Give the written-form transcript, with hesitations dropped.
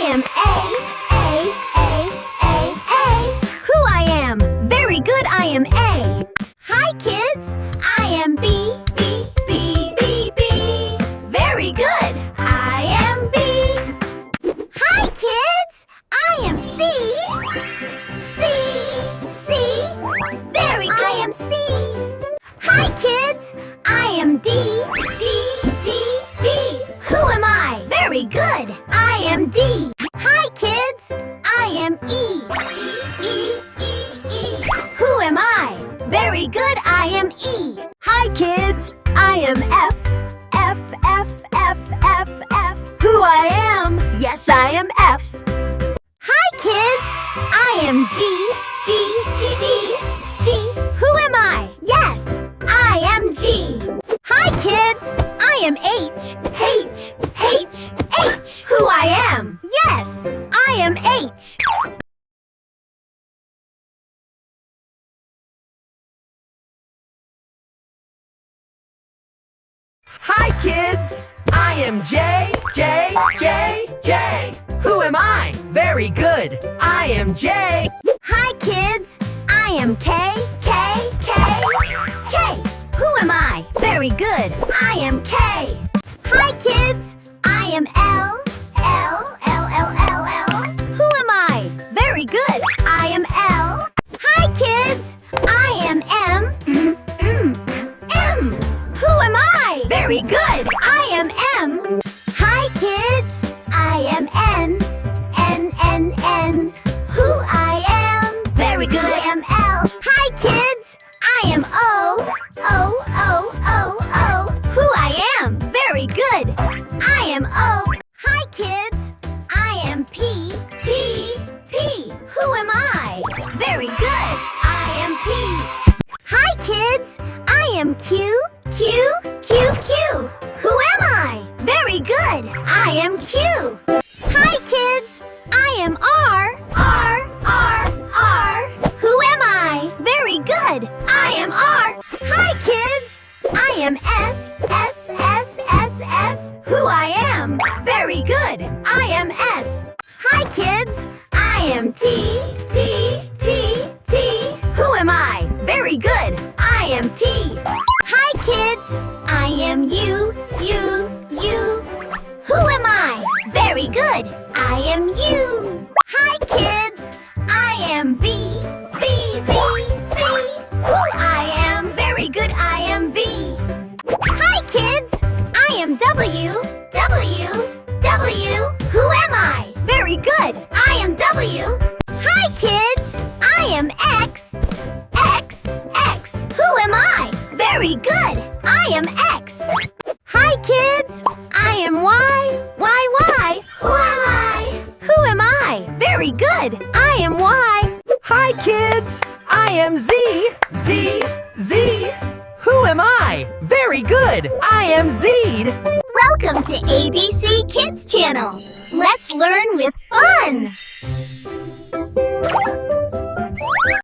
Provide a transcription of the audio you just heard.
am A. Who I am? Very good, I am A. Hi, kids. I am B. Very good, I am B. Hi, kids. I am C. Very good. I am C. Hi, kids. I am D. Who am I? Very good. I am D. Hi, kids. I am E. Who am I? Very good. I am E. Hi, kids. I am F. Who I am? Yes, I am F. Hi, kids. I am G. Who am I? Yes, I am G. Hi, kids. I am H. Who I am? Yes, I am H. Hi, kids! I am J. Who am I? Very good. I am J. Hi, kids. I am K. Who am I? Very good. I am K. Hi, kids. I am L. Who am I? Very good. I am L. Hi, kids. I am M. Who am I? Very good. I am M. Hi, kids. I am N. Who I am? Very good. I am L. Hi, kids. I am O. Who I am? Very good. I am O. Hi, kids. I am P. Who am I? Very good. I am P. Hi, kids. I am Q. Who am I? Very good. I am Q. Hi, kids. I am R. Who am I? Very good. I am R. Hi, kids. I am S. Who I am? Very good. I am S. Hi, kids. I am T. Who am I? Very good. I am T. Hi, kids. I am U. Who am I? Very good. I am U. Hi, kids. I am V. Who I am? Very good. I am V. Hi, kids. I am W. Who am I? Very good. I am W. Hi, kids. I am X. Who am I? Very good. I am X. Hi, kids. I am Y. Who am I? Who am I? Very good. I am Y. Hi, kids! I am Z. Who am I? Very good. I am Z'd. Welcome to ABC Kids Channel. Let's learn with fun.